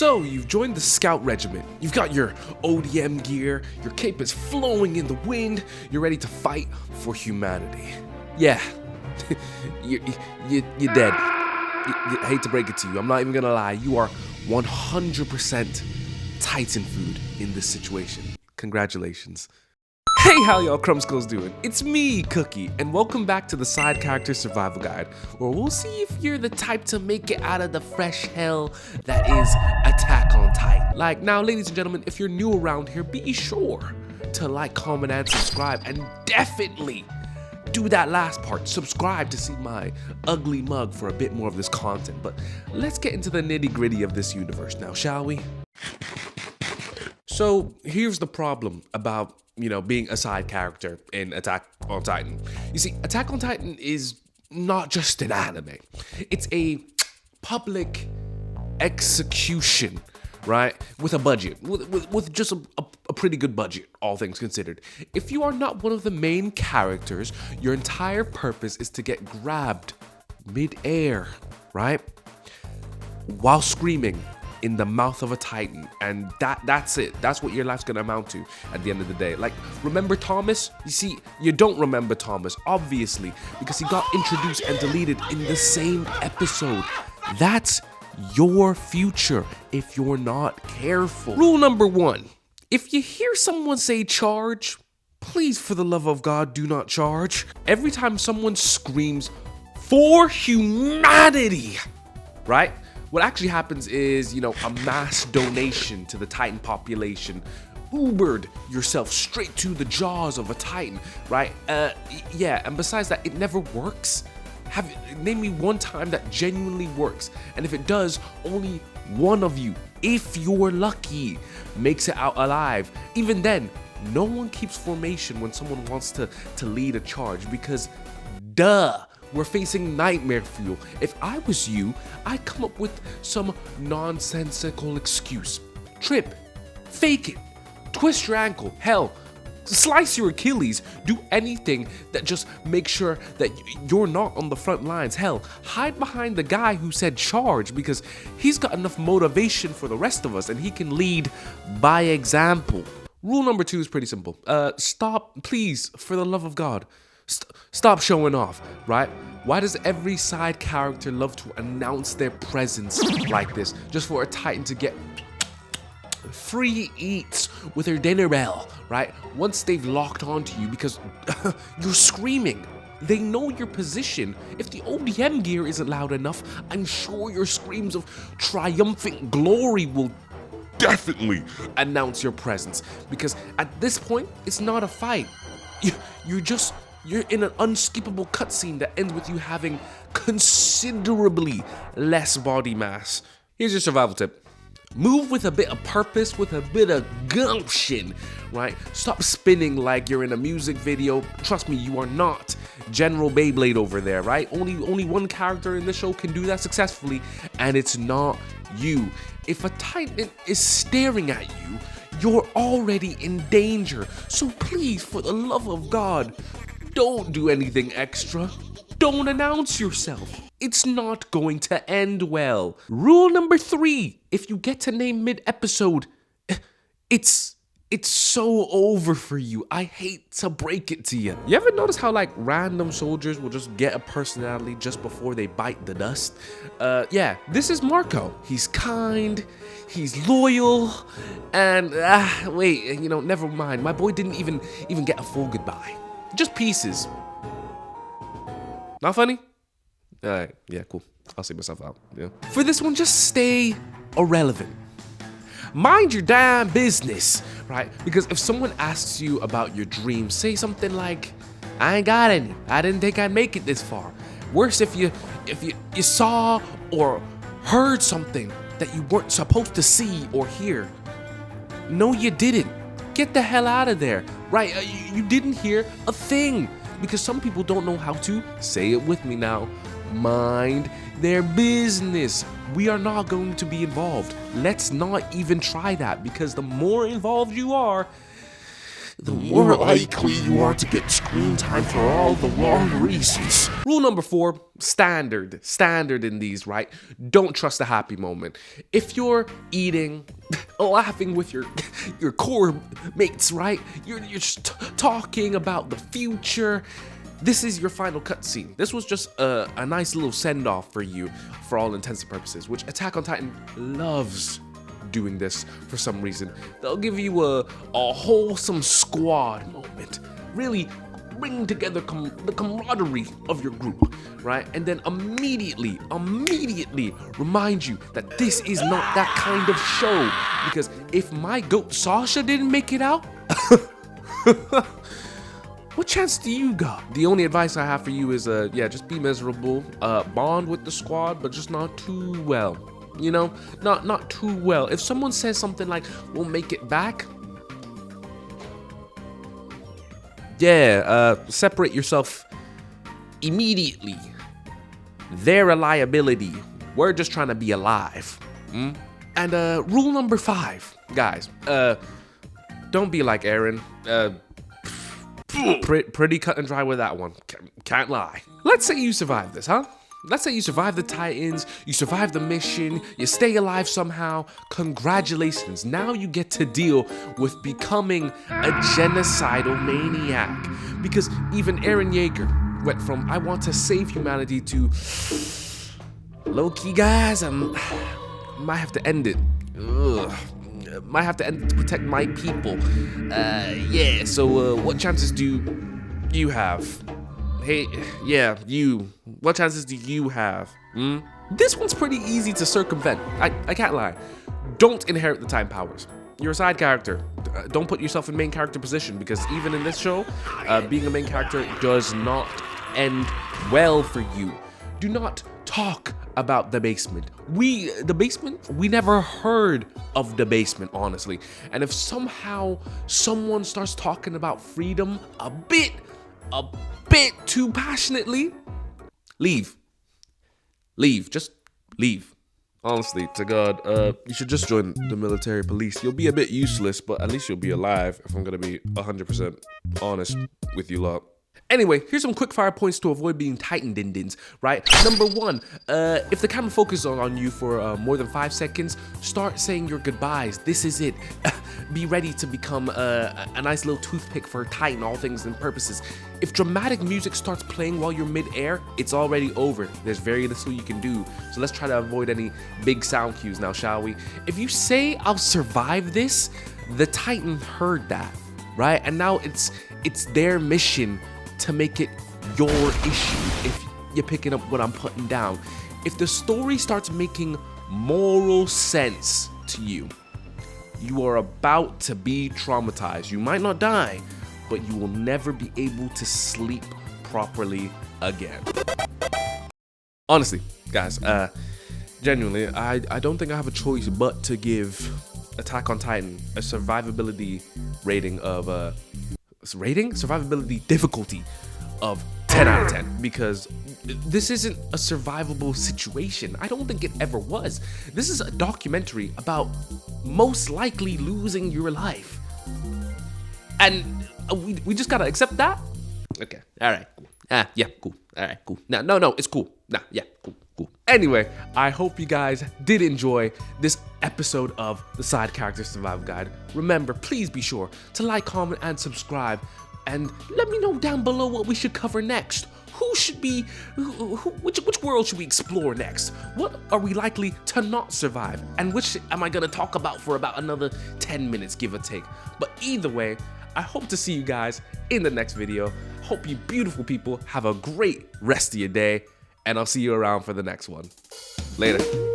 So, you've joined the Scout Regiment. You've got your ODM gear, your cape is flowing in the wind, you're ready to fight for humanity. Yeah, you're dead. I hate to break it to you, I'm not even gonna lie, you are 100% Titan food in this situation. Congratulations. Hey, how y'all Crumbskulls doing? It's me, Cookie, and welcome back to the Side Character Survival Guide, where we'll see if you're the type to make it out of the fresh hell that is Attack on Titan. Like, now, ladies and gentlemen, if you're new around here, be sure to like, comment, and subscribe, and definitely do that last part, subscribe to see my ugly mug for a bit more of this content. But let's get into the nitty-gritty of this universe now, shall we? So, here's the problem about being a side character in Attack on Titan. You see, Attack on Titan is not just an anime. It's a public execution, right? With a budget, with just a pretty good budget, all things considered. If you are not one of the main characters, your entire purpose is to get grabbed mid-air, right? While screaming in the mouth of a Titan, and that's it. That's what your life's gonna amount to at the end of the day. Like, remember Thomas? You see, you don't remember Thomas, obviously, because he got introduced and deleted in the same episode. That's your future if you're not careful. Rule number 1, if you hear someone say charge, please, for the love of God, do not charge. Every time someone screams for humanity, right? What actually happens is, a mass donation to the Titan population. Ubered yourself straight to the jaws of a Titan, right? Yeah, and besides that, it never works. Name me one time that genuinely works. And if it does, only one of you, if you're lucky, makes it out alive. Even then, no one keeps formation when someone wants to lead a charge because, duh, we're facing nightmare fuel. If I was you, I'd come up with some nonsensical excuse. Trip, fake it, twist your ankle, hell, slice your Achilles, do anything that just makes sure that you're not on the front lines. Hell, hide behind the guy who said charge because he's got enough motivation for the rest of us and he can lead by example. Rule number 2 is pretty simple. Stop, please, for the love of God. Stop showing off, right? Why does every side character love to announce their presence like this? Just for a Titan to get free eats with their dinner bell, right? Once they've locked onto you because you're screaming. They know your position. If the ODM gear isn't loud enough, I'm sure your screams of triumphant glory will definitely announce your presence. Because at this point, it's not a fight. You're in an unskippable cutscene that ends with you having considerably less body mass. Here's your survival tip. Move with a bit of purpose, with a bit of gumption, right? Stop spinning like you're in a music video. Trust me, you are not General Beyblade over there, right? Only one character in the show can do that successfully, and it's not you. If a Titan is staring at you, you're already in danger. So please, for the love of God, don't do anything extra. Don't announce yourself. It's not going to end well. Rule number 3, if you get to name mid-episode, it's so over for you. I hate to break it to you. You ever notice how random soldiers will just get a personality just before they bite the dust? Yeah, this is Marco. He's kind, he's loyal, and wait, never mind. My boy didn't even get a full goodbye. Just pieces. Not funny? Alright, yeah, cool. I'll see myself out. Yeah. For this one, just stay irrelevant. Mind your damn business, right? Because if someone asks you about your dreams, say something like, I ain't got any. I didn't think I'd make it this far. Worse if you saw or heard something that you weren't supposed to see or hear. No, you didn't. Get the hell out of there, right? You didn't hear a thing because some people don't know how to, say it with me now, mind their business. We are not going to be involved. Let's not even try that because the more involved you are, the more likely you are to get screen time for all the wrong reasons. Rule number 4, standard in these, right? Don't trust the happy moment. If you're eating, laughing with your core mates, right? You're just talking about the future. This is your final cutscene. This was just a nice little send-off for you, for all intents and purposes, which Attack on Titan loves doing this for some reason. They'll give you a wholesome squad moment. Really bring together the camaraderie of your group, right? And then immediately remind you that this is not that kind of show. Because if my goat Sasha didn't make it out, what chance do you got? The only advice I have for you is, just be miserable, bond with the squad, but just not too well. You know, not too well. If someone says something like, we'll make it back, separate yourself immediately. They're a liability. We're just trying to be alive. And rule number 5, guys, don't be like Eren. Pretty cut and dry with that one. Can't lie. Let's say you survive this, huh? Let's say you survive the Titans, you survive the mission, you stay alive somehow. Congratulations. Now you get to deal with becoming a genocidal maniac. Because even Eren Yeager went from, I want to save humanity, to, low-key, guys, I might have to end it. Might have to end it to protect my people. So what chances do you have? Hey, you. What chances do you have? This one's pretty easy to circumvent. I can't lie. Don't inherit the time powers. You're a side character. Don't put yourself in main character position, because even in this show, being a main character does not end well for you. Do not talk about the basement. We never heard of the basement, honestly. And if somehow someone starts talking about freedom a bit too passionately, leave. Just leave. Honestly, to God, you should just join the military police. You'll be a bit useless, but at least you'll be alive, if I'm gonna be 100% honest with you lot. Anyway, here's some quick fire points to avoid being Titan din-dins, right? Number 1, if the camera focuses on you for more than 5 seconds, start saying your goodbyes. This is it. Be ready to become a nice little toothpick for Titan, all things and purposes. If dramatic music starts playing while you're mid-air, it's already over. There's very little you can do. So let's try to avoid any big sound cues now, shall we? If you say, I'll survive this, the Titan heard that, right? And now it's their mission to make it your issue, if you're picking up what I'm putting down. If the story starts making moral sense to you, you are about to be traumatized. You might not die, but you will never be able to sleep properly again. Honestly, guys, genuinely, I don't think I have a choice but to give Attack on Titan a survivability rating of survivability difficulty of 10 out of 10, because this isn't a survivable situation. I don't think it ever was. This is a documentary about most likely losing your life, and we just gotta accept that. Okay, all right, cool. Cool. All right, cool. No, it's cool. Cool. Anyway, I hope you guys did enjoy this episode of the Side Character Survival Guide. Remember, please be sure to like, comment, and subscribe, and let me know down below what we should cover next. Which world should we explore next? What are we likely to not survive? And which am I gonna talk about for about another 10 minutes, give or take? But either way, I hope to see you guys in the next video. Hope you beautiful people have a great rest of your day, and I'll see you around for the next one. Later.